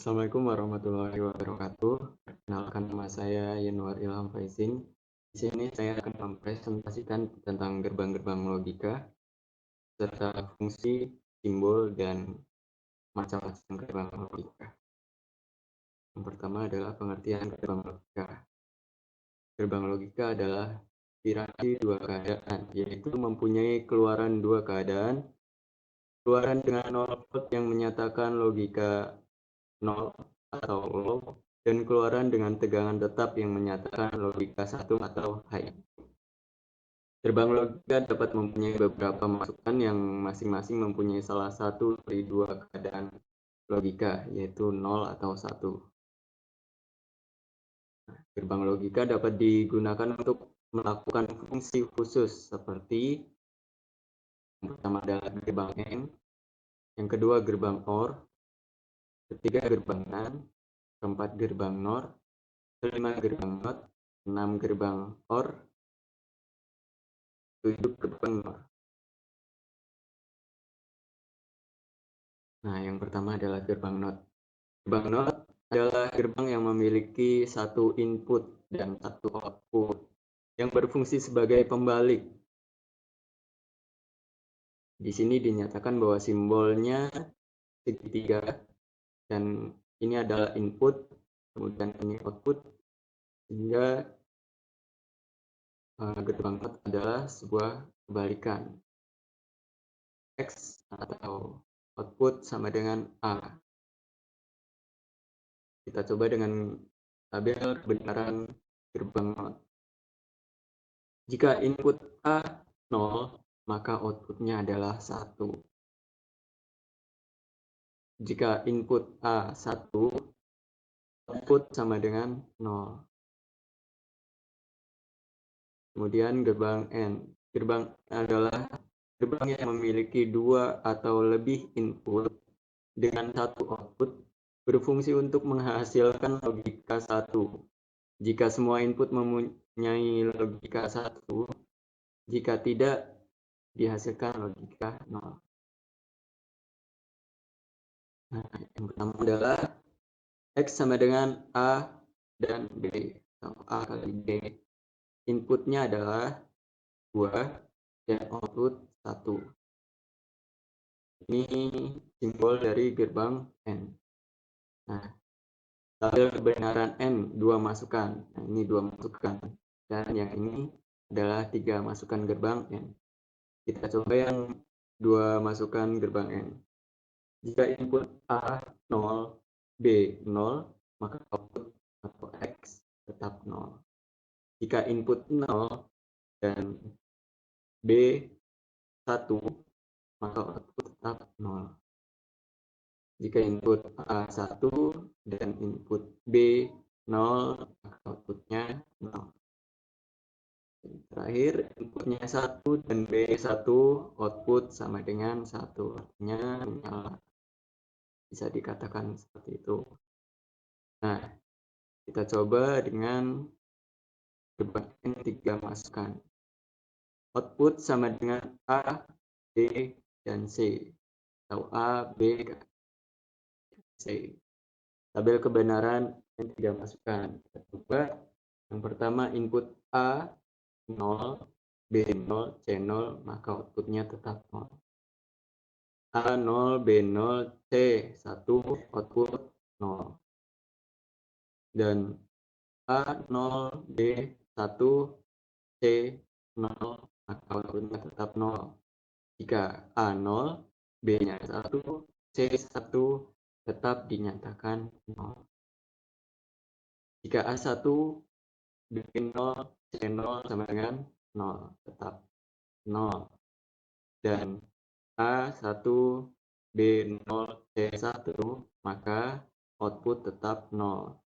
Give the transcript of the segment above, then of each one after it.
Assalamualaikum warahmatullahi wabarakatuh. Perkenalkan, nama saya Yanuar Ilham Faizin. Di sini saya akan mempresentasikan tentang gerbang-gerbang logika serta fungsi, simbol, dan macam-macam gerbang logika. Yang pertama adalah pengertian gerbang logika. Gerbang logika adalah pirasi dua keadaan, yaitu mempunyai keluaran dua keadaan, keluaran dengan nol volt yang menyatakan logika 0 atau low, dan keluaran dengan tegangan tetap yang menyatakan logika 1 atau high. Gerbang logika dapat mempunyai beberapa masukan yang masing-masing mempunyai salah satu dari dua keadaan logika, yaitu 0 atau 1. Gerbang logika dapat digunakan untuk melakukan fungsi khusus seperti yang pertama adalah gerbang AND, yang kedua gerbang OR, ketiga gerbang NAND, keempat gerbang NOR, kelima gerbang NOT, 6 gerbang OR, 7 gerbang NOR. Nah, yang pertama adalah gerbang NOT. Gerbang NOT adalah gerbang yang memiliki satu input dan satu output yang berfungsi sebagai pembalik. Di sini dinyatakan bahwa simbolnya segitiga, dan ini adalah input, kemudian ini output, sehingga gerbang NOT adalah sebuah kebalikan. X atau output sama dengan A. Kita coba dengan tabel kebenaran gerbang NOT. Jika input A 0, maka outputnya adalah 1. Jika input A 1, output sama dengan 0. Kemudian gerbang N. Gerbang N adalah gerbang yang memiliki 2 atau lebih input dengan satu output, berfungsi untuk menghasilkan logika 1. Jika semua input mempunyai logika 1, jika tidak, dihasilkan logika 0. Nah, yang pertama adalah X sama dengan A dan B, atau A kali B. Inputnya adalah 2 dan output 1. Ini simbol dari gerbang N. Nah, tabel kebenaran N 2 masukan. Nah, ini 2 masukan. Dan yang ini adalah 3 masukan gerbang N. Kita coba yang 2 masukan gerbang N. Jika input A 0, B 0, maka output atau X tetap 0. Jika input 0 dan B 1, maka output tetap 0. Jika input A 1 dan input B 0, maka outputnya 0. Terakhir, inputnya 1 dan B 1, output sama dengan 1. Artinya menyala. Bisa dikatakan seperti itu. Nah, kita coba dengan gerbang N 3 masukan. Output sama dengan A, B, dan C. Atau A, B, C. Tabel kebenaran N 3 masukan. Kita coba yang pertama, input A 0, B 0, C 0, maka outputnya tetap 0. A 0, B 0, C 1, output 0. Dan A 0, B 1, C 0, maka outputnya tetap 0. Jika A 0, B-nya 1, C 1, tetap dinyatakan 0. Jika A 1, B 0, C 0 sama dengan 0, tetap 0. Dan A 1, B 0, C 1, maka output tetap 0.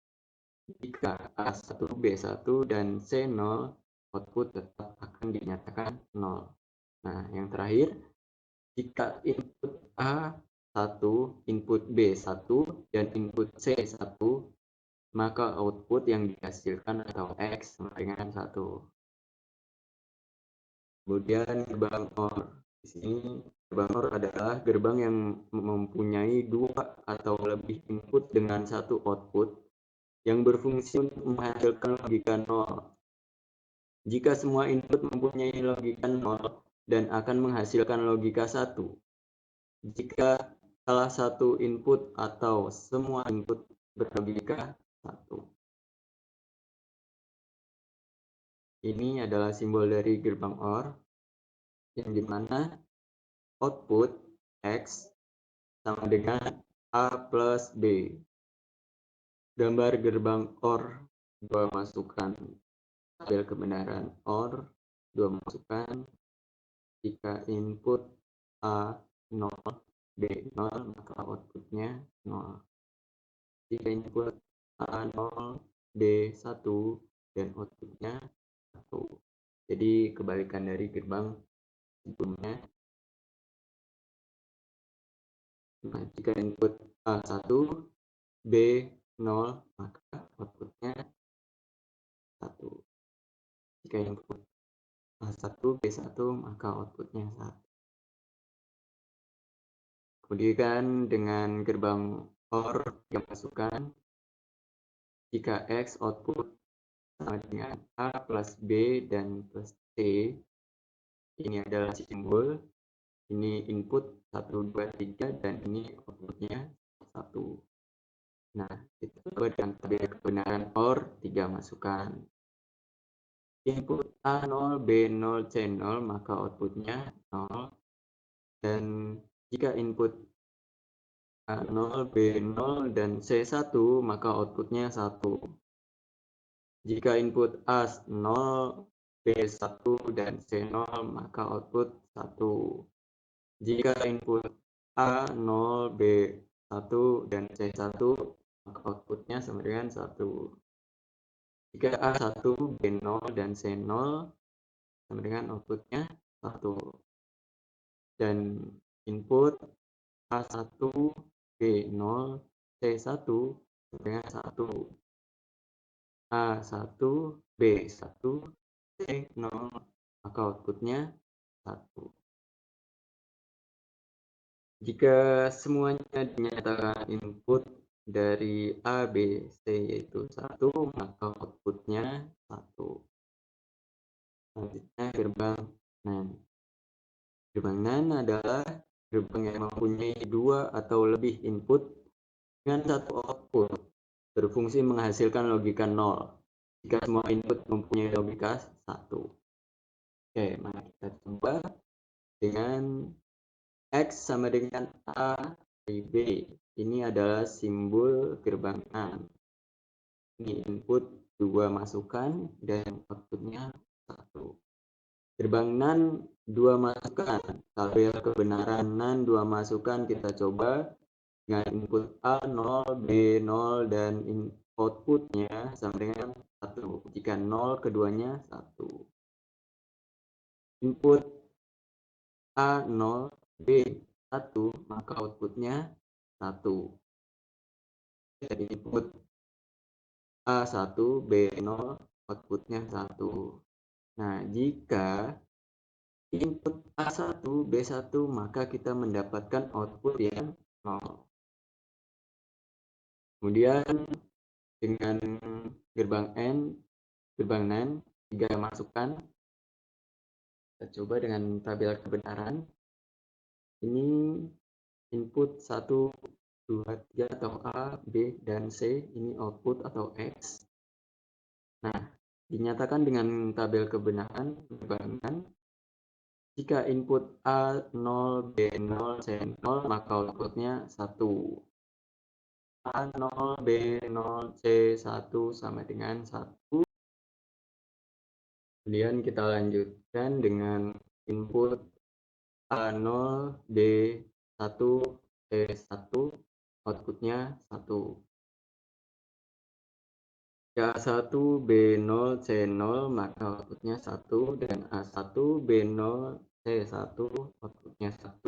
Jika A 1, B 1, dan C 0, output tetap akan dinyatakan 0. Nah, yang terakhir, jika input A 1, input B 1, dan input C 1, maka output yang dihasilkan atau X sama dengan 1. Kemudian gerbang OR. Di sini gerbang OR adalah gerbang yang mempunyai 2 atau lebih input dengan 1 output yang berfungsi untuk menghasilkan logika 0. Jika semua input mempunyai logika 0 dan akan menghasilkan logika 1. Jika salah satu input atau semua input berlogika 1. Ini adalah simbol dari gerbang OR, yang dimana output X sama dengan A plus B. Gambar gerbang OR 2 masukan, tabel kebenaran OR 2 masukan. Jika input A 0, B 0, maka outputnya 0. Jika input A 0, B 1, dan outputnya 1. Jadi kebalikan dari gerbang sebelumnya. Nah, jika input A 1, B 0, maka outputnya 1. Jika input A 1, B 1, maka outputnya 1. Kemudian dengan gerbang OR yang masukan, jika X output sama dengan A plus B dan plus C, ini adalah simbol, ini input 1, 2, 3, dan ini outputnya 1. Nah, kita coba dengan tabel kebenaran OR 3 masukan. Input A0, B0, C0, maka outputnya 0. Dan jika input A0, B0, dan C1, maka outputnya 1. Jika input A0, B1, dan C0, maka output 1. Jika input A0, B1, dan C1, maka outputnya sama dengan 1. Jika A1, B0, dan C0, sama dengan outputnya 1. Dan input A1, B0, C1 dengan 1. A1, B1, C0, maka outputnya 1. Jika semuanya dinyatakan input dari A, B, C yaitu 1, maka outputnya 1. Selanjutnya gerbang NAND. Gerbang NAND adalah gerbang yang mempunyai 2 atau lebih input dengan 1 output, berfungsi menghasilkan logika 0 jika semua input mempunyai logika 1. Oke, mari kita coba dengan X sama dengan A kali B. Ini adalah simbol gerbang NAND. Ini input 2 masukan dan outputnya 1. Gerbang NAND 2 masukan. Tabel kebenaran NAND 2 masukan kita coba dengan input A0, B0, dan outputnya sama dengan 1. Jika 0 keduanya 1. Input A0, B1, maka outputnya 1. Jadi input A1, B0, outputnya 1. Nah, jika input A1, B1, maka kita mendapatkan output yang 0. Kemudian dengan gerbang NAND 3 masukan, kita coba dengan tabel kebenaran. Ini input 1, 2, 3 atau A, B, dan C, ini output atau X. Nah, dinyatakan dengan tabel kebenaran gerbang NAND. Jika input A0, B0, C0, maka outputnya 1. A0, B0, C1 sama dengan 1. Kemudian kita lanjutkan dengan input A0, B1, C1, outputnya 1. A1, B0, C0, maka outputnya 1. Dan A1, B0, C1, outputnya 1.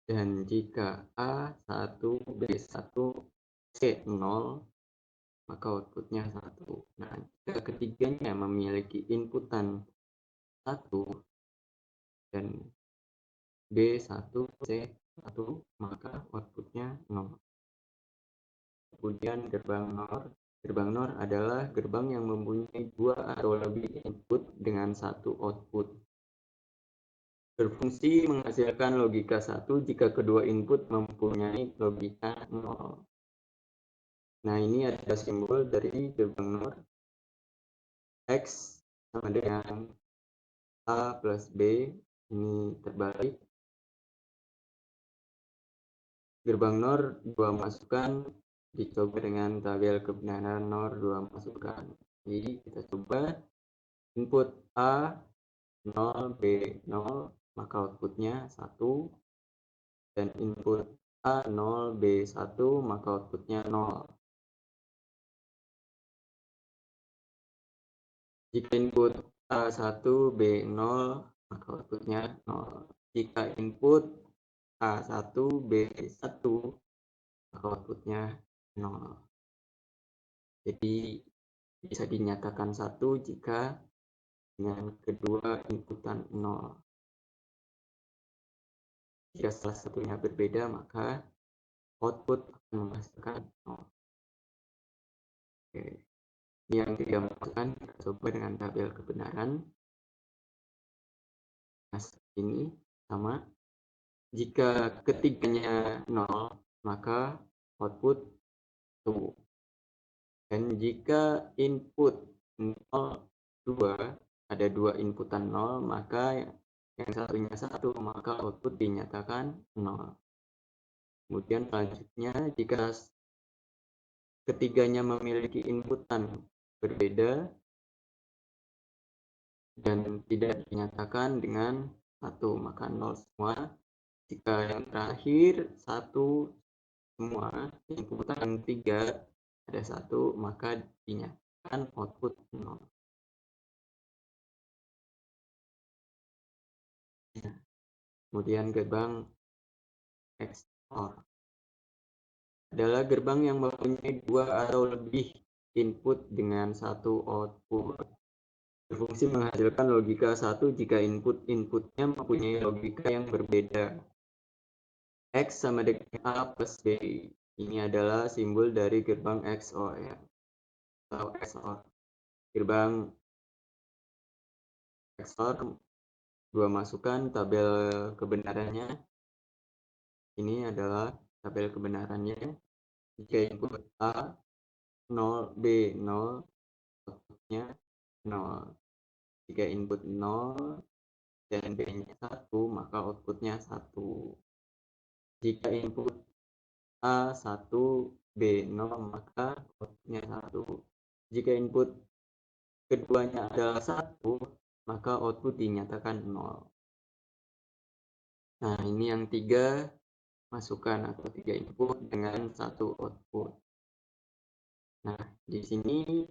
Dan jika A1, B1, C0, maka outputnya 1. Nah, jika ketiganya memiliki inputan 1 dan B1, C1, maka outputnya 0. Kemudian gerbang NOR adalah gerbang yang mempunyai 2 atau lebih input dengan 1 output. Berfungsi menghasilkan logika 1 jika kedua input mempunyai logika 0. Nah, ini ada simbol dari gerbang NOR. X sama dengan A plus B, ini terbalik. Gerbang NOR 2 masukan, dicoba dengan tabel kebenaran NOR 2 masukan. Jadi kita coba input A 0, B 0, maka outputnya 1. Dan input A 0, B 1, maka outputnya 0. Jika input A1, B 0, maka outputnya 0. Jika input A1, B 1, maka outputnya 0. Jadi bisa dinyatakan 1 jika dengan kedua inputan 0. Jika salah satunya berbeda, maka output akan menghasilkan 0. Oke. Ini yang tidak masukan, kita coba dengan tabel kebenaran. Nah, ini sama. Jika ketiganya 0, maka output 1. Dan jika input 0, 2, ada 2 inputan 0, maka yang satunya 1, maka output dinyatakan 0. Kemudian selanjutnya, jika ketiganya memiliki inputan berbeda dan tidak dinyatakan dengan 1, maka 0 semua. Jika yang terakhir 1 semua, inputan 3 ada 1, maka dinyatakan output 0. Kemudian gerbang XOR adalah gerbang yang mempunyai 2 atau lebih input dengan 1 output. Berfungsi menghasilkan logika 1 jika inputnya mempunyai logika yang berbeda. X sama dengan A plus B. Ini adalah simbol dari gerbang XOR atau XOR. Gerbang XOR 2 masukan, tabel kebenarannya. Ini adalah tabel kebenarannya. Jika input A 0, B 0, outputnya 0. Jika input 0 dan B-nya 1, maka outputnya 1. Jika input A1, B0, maka outputnya 1. Jika input keduanya adalah 1, maka output dinyatakan 0. Nah, ini yang 3 masukan atau 3 input dengan 1 output. Nah, di sini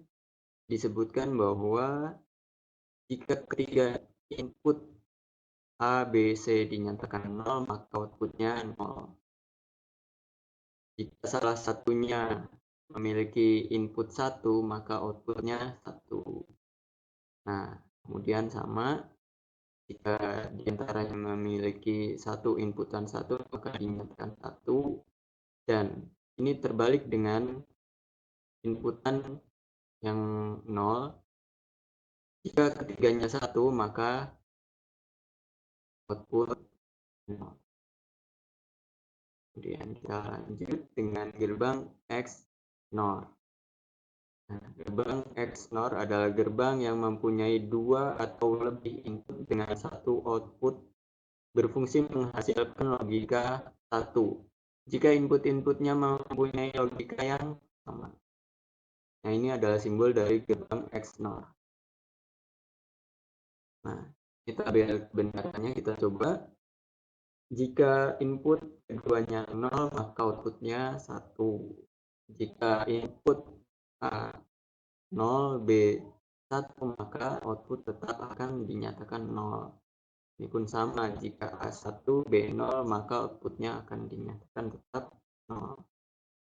disebutkan bahwa jika ketiga input A, B, C dinyatakan 0, maka outputnya 0. Jika salah satunya memiliki input 1, maka outputnya 1. Nah, kemudian sama, jika diantaranya memiliki 1 inputan 1, maka dinyatakan 1. Dan ini terbalik dengan inputan yang 0. Jika ketiganya 1, maka output 0. Kemudian kita lanjut dengan gerbang XNOR. Nah, gerbang XNOR adalah gerbang yang mempunyai 2 atau lebih input dengan 1 output, berfungsi menghasilkan logika 1 jika input-inputnya mempunyai logika yang sama. Nah, ini adalah simbol dari gerbang XNOR. Nah, kita tabel kebenarannya kita coba. Jika input keduanya 0, maka outputnya 1. Jika input A 0, B 1, maka output tetap akan dinyatakan 0. Ini pun sama, jika A1, B0, maka outputnya akan dinyatakan tetap 0.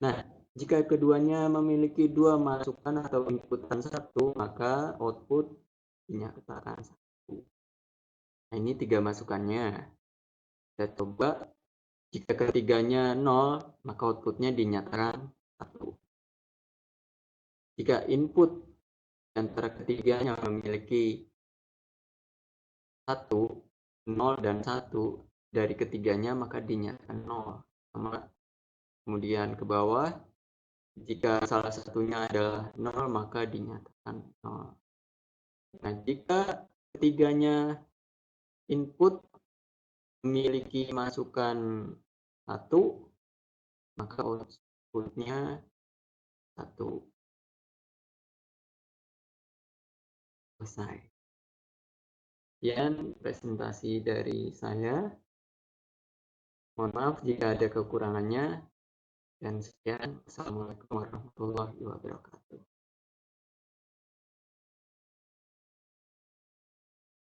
Nah, jika keduanya memiliki 2 masukan atau inputan 1, maka output dinyatakan 1. Nah, ini 3 masukannya. Kita coba, jika ketiganya nol, maka output-nya dinyatakan 1. Jika input antara ketiganya memiliki 1, 0 dan 1, dari ketiganya maka dinyatakan 0. Sama. Kemudian ke bawah, jika salah satunya adalah 0, maka dinyatakan 0. Nah, jika ketiganya input memiliki masukan 1, maka output-nya 1. Selesai. Sekian presentasi dari saya. Mohon maaf jika ada kekurangannya. Dan sekian. Assalamualaikum warahmatullahi wabarakatuh.